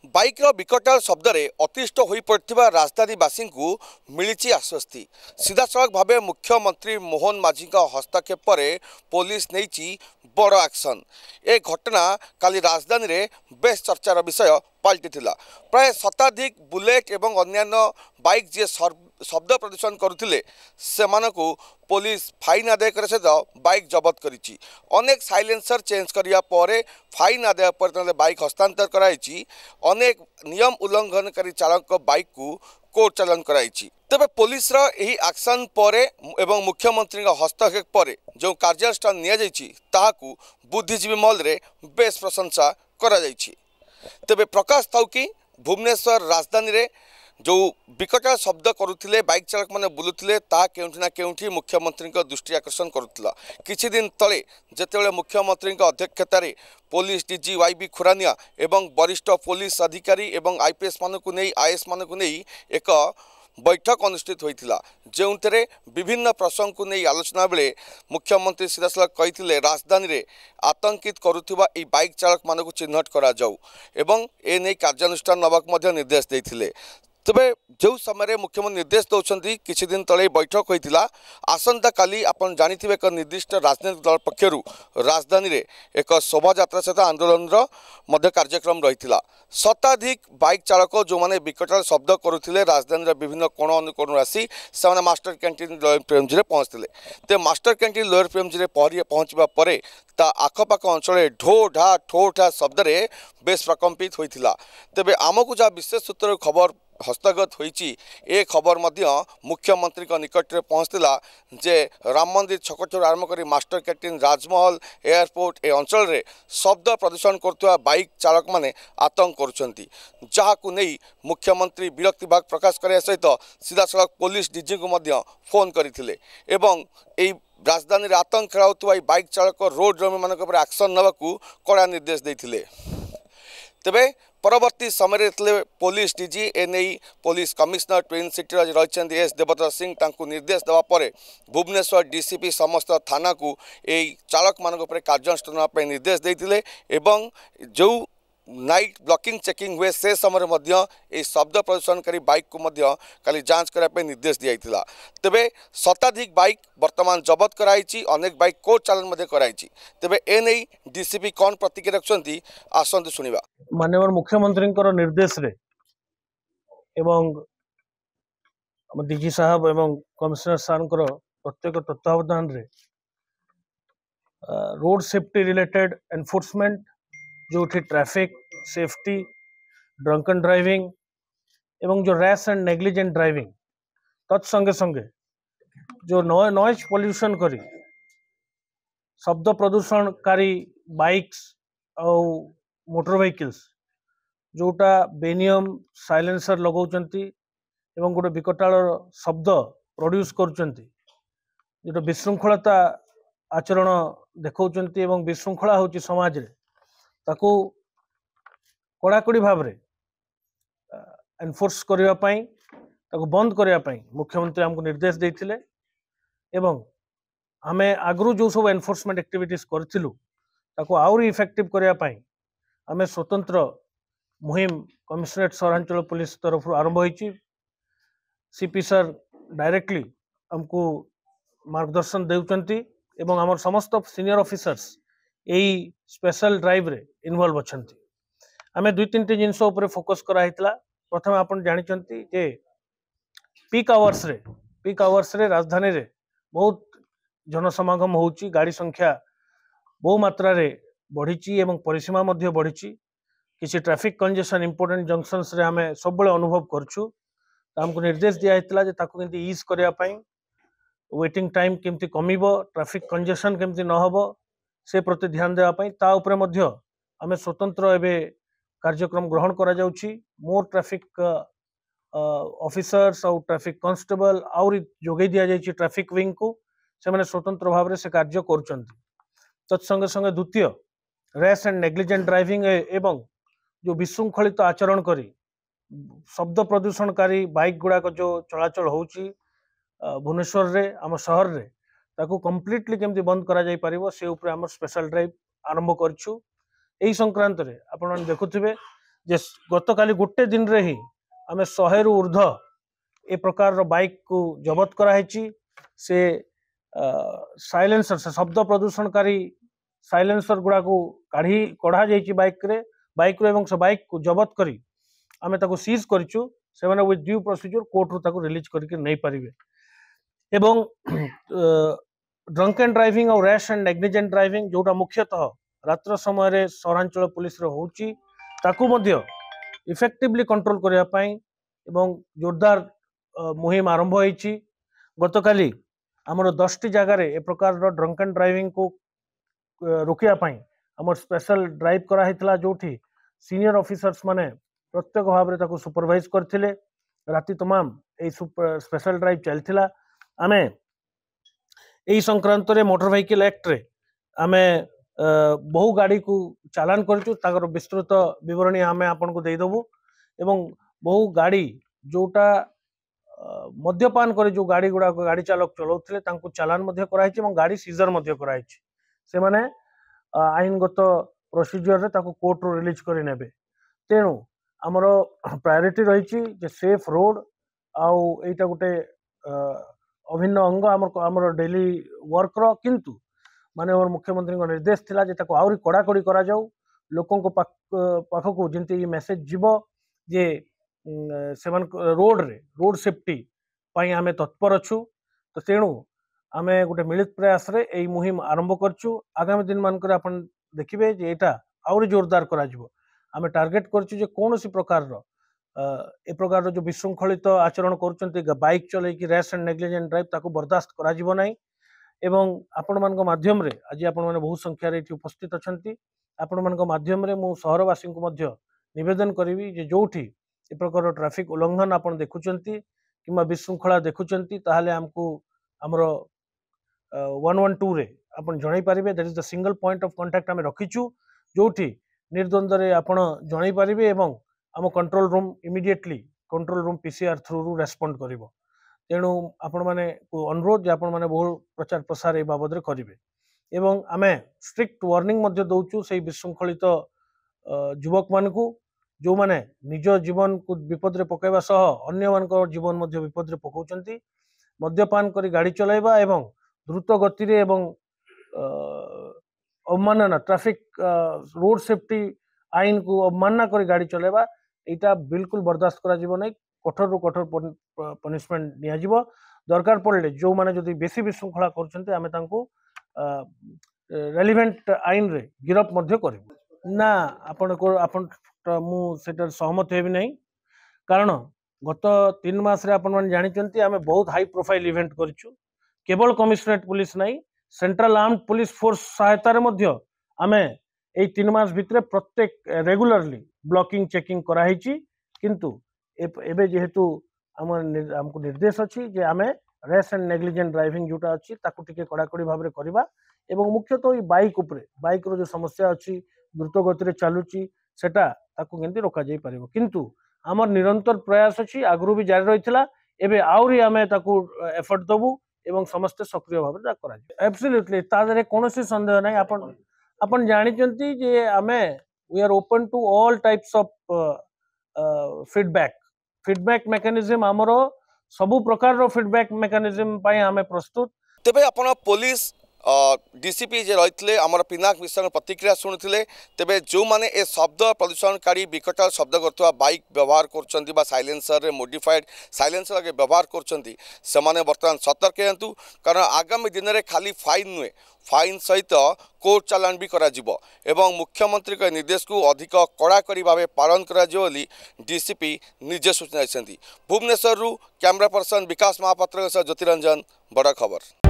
Bike विकटाल शब्द में अतिष्ठ हो पड़ा राजधानीवासी को मिली आश्वस्ति। सीधासख भाव मुख्यमंत्री मोहन माझी हस्तक्षेप पर पुलिस नहीं बड़ एक्शन। ए घटना काली राजधानी रे बेस चर्चार विषय पलटि प्राय शताधिक बुलेट एवं अन्य बाइक जी शब्द प्रदूषण करुले से पुलिस फाइन आदाय कर सहित बाइक जबत करिछि। अनेक साइलेंसर चेंज करिया परे फाइन आदाय पर बाइक हस्तांतर कराई। अनेक नियम उल्लंघनकारी चालक बाइक को कोर्ट चालान कराई। तेबे पुलिस रही एक्शन पर एवं मुख्यमंत्री हस्तक्षेप पर जो कार्यानुष्ठान निया जाइछि ताहाकू बुद्धिजीवी महल रे बेस प्रशंसा करा जाइछि। तेबे प्रकाश थाउ कि भुवनेश्वर राजधानी रे जो विकटाल शब्द करुले बाइक चालक मैंने बुलूले केउठी ना केउठी मुख्यमंत्री दृष्टि आकर्षण करुला। किछि दिन तले जेतेबेले मुख्यमंत्री अध्यक्षतार पुलिस डीजी वाईबी खुरानिया एवं वरिष्ठ पुलिस अधिकारी एवं आईपीएस मानकु नहीं आईएएस मानकु नहीं एक बैठक अनुष्ठित होता जो विभिन्न प्रसंग को नहीं आलोचना बेले मुख्यमंत्री सीधासख कही राजधानी रे आतंकित करुवा बाइक चालक मानक चिन्हट करा जाऊ एवं एने कार्यानुष्ठान नवाक निर्देश देते। तेबे जो समय मुख्यमंत्री निर्देश दौरान किछि दिन तले बैठक होता आसंता काली आपन जानिथिबे एक निर्दिष्ट राजनीतिक दल पक्षर राजधानी रे एक शोभा यात्रा सहित आंदोलन मध्य कार्यक्रम रही। शताधिक बाइक चालक जो माने विकटाल शब्द करुले राजधानी विभिन्न कोण अनुकोण आसी से मास्टर कैंटीन लोअर पीएमजी रे पहुँचते। ते मास्टर कैंटीन लोअर पीएमजी रे पहुँचवा पर ता आखपाख अंचल ढो ढा ठो ठा शब्द बेस प्रकम्पित होता। तेबे आमको जहाँ विशेष सूत्र खबर हस्तगत होइछि ए खबर मध्य मुख्यमंत्री निकट में पहुँचला जे राम मंदिर छक आरंभ कर मास्टर कैंटीन राजमहल एयरपोर्ट ए अंचल रे शब्द प्रदूषण करथुवा बाइक चालक माने आतंक करुछंती। जहाकु नहीं मुख्यमंत्री विरक्ति भाग प्रकाश करने सहित सीधासख पुलिस डीजी को मध्य फोन करथिले एवं एई राजधानी रे आतंक खेलाउथुवा बाइक चालक रोड रमी मानक पर एक्शन नबाकू कड़ा निर्देश देथिले। तेबे परवर्ती समय पुलिस डीजी एने पुलिस कमिश्नर ट्विन सिटी रही एस देवदत्त सिंह तांकु निर्देश देवा पर भुवनेश्वर डीसीपी समस्त थाना को यही चालक मान कार्यानुष्ठान निर्देश देते एवं जो नाइट ब्लॉकिंग चेकिंग हुए से समय मध्य शब्द प्रदूषणकारी बाइक को मध्य काली जांच करने निर्देश दिया। तेबे शताधिक बाइक वर्तमान जबत कराई। अनेक बाइक कोर्ट चालान कराई। तेबे एने डीसीपी कौन प्रतिक्रिया रखुंती आसंतु सुनिबा। माननीय मुख्यमंत्री निर्देश रे एवं डीजी साहब एवं कमिश्नर सार प्रत्येक तत्वावधान रे रोड सेफ्टी रिलेटेड एनफोर्समेंट जो ट्रैफिक सेफ्टी ड्रंकन ड्राइविंग एवं जो रैश एंड नेग्लिजेंट ड्राइविंग तत्संगे संगे जो नॉइज पोल्यूशन करी शब्द प्रदूषणकारी बाइक्स और मोटर व्हीकल्स जोटा बेनियम साइलेंसर लगाउचंती एवं गोटे विकटाल शब्द प्रोड्यूस करुचंती जो विशृंखलता आचरण देखौचंती एवं विशृंखला होची समाज रे ताकू कड़ाकड़ी भाव रे एनफोर्स करिया पई ताकू बंद करिया पई मुख्यमंत्री हमको निर्देश देथिले एवं हमें आगरू जो सब एनफोर्समेंट एक्टिविटीज करथिलु ताकू आउरी इफेक्टिव करिया पई हमें स्वतंत्र मुहिम कमिश्नरेट सहरांचल पुलिस तरफ आरंभ होइछि। सीपी सर डायरेक्टली हमको मार्गदर्शन देउचंती एवं हमर समस्त सीनियर ऑफिसर्स यही स्पेशल ड्राइव रे इन्वॉल्व अछंती। हमें दुई तीन जिनस ऊपर फोकस करा हितला। प्रथम आपण जानिचंती जे पीक आवर्स रे राजधानी रे बहुत जनसमागम होउची। गाड़ी संख्या बहु मात्रा रे बढ़ीची एवं परिसीमा मध्य बढ़ीची। किसी ट्रैफिक कंजेशन इंपोर्टेंट जंक्शंस रे हमें सब बळे अनुभव करछु। हमको निर्देश दिया हितला जे ताकू केंति ईज करिया पई वेटिंग टाइम केमती कमिबो ट्रैफिक कंजेशन केमती न हबो से प्रति ध्यान देवा पई ता उपरे मध्य हमें स्वतंत्र एबे कार्यक्रम ग्रहण करा जाउची। मोर ट्रैफिक ऑफिसर्स और ट्रैफिक कांस्टेबल और जोगे दिया जाइछि ट्रैफिक विंग को से माने स्वतंत्र भाव रे से कार्य करूचंती। तत्संगे संगे द्वितीय रैश एंड नेग्लिजेंट ड्राइविंग एवं जो विशृंखलित आचरण करी शब्द प्रदूषणकारी बाइक गुड़ाक जो चलाचल होउची भुवनेश्वर रे आम शहर रे ताकू कंप्लीटली केमती बंद करा जाई परिबो से ऊपर हमर स्पेशल ड्राइव आरंभ करछु। एही संक्रांत रे आपण देखुथिबे जे गत काली गोटे दिन रे ही आमे 100 रु ऊर्ध्व ए प्रकार रो बाइक को जबत कराई। से साइलेंसर से शब्द प्रदूषणकारी साइलेंसर गुड़ा को कढ़ा जाइए बाइक रो से बाइक को जबत करी आमे ताको सीज करिचु। से माने विथ ड्यू प्रोसीजर कोर्ट रो ताको रिलीज करके नहीं पारिबे। एवं ड्रंक एंड ड्राइविंग और रैश एंड नेग्लिजेंट ड्राइविंग जोटा मुख्यतः रात्र समय रे सहरांचल पुलिस रो होउची ताकू मध्य इफेक्टिवली कंट्रोल करिया पई एवं जोरदार मुहिम आरंभ होईची। गतकाली आमर 10टी जगह रे ए प्रकार रो ड्रंक एंड ड्राइविंग को रोकिया पई आमर स्पेशल ड्राइव करा हितला जोठी सीनियर ऑफिसर्स माने प्रत्येक भाव में ताको सुपरवाइज करथिले। राति तमाम ए स्पेशल ड्राइव चलथिला। आमे एही संक्रांत रे मोटर व्हीकल एक्ट रे आमे बहु गाड़ी को चालान करचु। ताकर विस्तृत विवरणी आमे आपन को दे दबु। एवं बहु गाड़ी जोटा मद्यपान करे जो गाड़ी गुड़ा गाड़ी चालक चलाउथिले तांको चालान मध्य कराइछि एवं गाड़ी सीजर मध्य कराइछि। से माने आईनगत प्रोसीजर रे ताको कोर्ट रो रिलीज करि नेबे। तेणु आमर प्रायोरिटी रही जे सेफ रोड आउ एटा गोटे अभिन्न अंग आमर डेली वर्क रो। किंतु माननीय मुख्यमंत्री निर्देश थिला जे ताको आउरी कड़ाकड़ी करा जाऊ। लोकों को पाखको जेंति मेसेज जीवो जे सेमान रोड सेफ्टी पाई आमे तत्पर अछु। तो तेणु आमे गोटे मिलित प्रयास रे एई मुहिम आरंभ करछु। आगामी दिन मानकर आपण देखिबे जे एटा आउरी जोरदार करा जिवो। आमे टार्गेट करछु जे कोनोसी प्रकार रो ए प्रकार रो जो विशृंखलित आचरण करूचंती बाइक चले कि रैश एंड नेग्लिजेंट ड्राइव ताको बर्दाश्त करा जिवो नै। एवं आपण मानक माध्यम रे आज आपण माने बहुत संख्या रे एठी उपस्थित अछंती। आपण मानक माध्यम रे मु शहरवासी को मध्य निवेदन करिवि जे जोठी ए प्रकार ट्रैफिक उल्लंघन आपण देखुचंती किंबा विशृंखला देखुचंती ताहाले हमको हमरो 112 रे आपण जणाई पारिबे। That is the single point of contact आमे रखिछु जोठी निर्द्वंद रे आपण जणाई पारिबे एवं आम control room immediately control room PCR through रु रेस्पोंड करिवो। तेणु आपण माने अनुरोध जे आपण माने बहु प्रचार प्रसार ए बाबद रे करिवे। एवं आमे स्ट्रिक्ट वार्निंग मध्य दउछु सेही विशृंखलित युवक मानकू जो माने निज जीवन को विपद रे पकाइबा सह अन्य मानक जीवन मध्य विपद रे पकाउचंती। मद्यपान करी गाड़ी चलाइबा एवं द्रुत गति रे एवं अवमानना ट्रैफिक रोड सेफ्टी आईन को अवमानना करी गाड़ी चलाइबा एटा बिल्कुल बर्दाश्त करा जिवो नै। कठोर रु कठोर पनिशमेंट निया जिवो। दरकार पड़ले जो माने जदि बेसी विशृंखला करचंती आमे तांको रेलिवेंट आईन रे गिरफ मध्य करिवो ना। आपण को आपण मु सेटर सहमत हेबि नै। कारण गत 3 मास रे आपण माने जानिचंती आमे बहुत हाई प्रोफाइल इवेंट करछु। केवल कमिश्नरेट पुलिस नै सेंट्रल आर्म्ड पुलिस फोर्स सहायता रे मध्य आमे ए 3 मास भितरे प्रत्येक रेगुलरली ब्लॉकिंग चेकिंग करा हिची। किंतु एबे जेहेतु हमको निर्देश अछि जे आमे रेस एंड नेग्लिजेंट ड्राइविंग जोटा अछि ताकू टिके कड़ाकड़ी भाव रे करबा। एवं मुख्यतः ई बाइक उपरे बाइक रो जो समस्या अछि द्रुत गति रे चालुची सेटा ताकू केंति रोका जाई परिबो। किंतु हमर निरंतर प्रयास अछि आगरु भी जारी रहितला। एबे आउरी आमे ताकू एफर्ट दबु एवं समस्त सक्रिय भाव रे करा जाय। एब्सोल्युटली तादरे कोनोसी संदेह नै। आपण जानिचंती जे आमे we are open to all types of feedback mechanism हमरो सबु प्रकार रो फीडबैक मेकानिज्म पाई आमे प्रस्तुत। तेबे आपण पुलिस डीसीपी जे रही आमर पिनाक मिश्र प्रतिक्रिया शुणुते। तेबे जो माने ए शब्द प्रदूषणकारी विकट शब्द करथवा बाइक व्यवहार करछंती बा साइलेंसर रे मॉडिफाइड साइलेंसर के व्यवहार करछंती सेमाने वर्तमान सतर्क रहंतु। कारण आगामी दिन रे खाली फाइन नुए फाइन सहित कोर्ट चालान भी करा जिवो एवं मुख्यमंत्री के निर्देश को अधिक कड़ाकड़ी भाव पालन करा जिवो बोली डीसीपी निजे सूचना दैछंती। भुवनेश्वर रु कैमरा पर्सन विकास महापात्र ज्योतिरंजन बड़ खबर।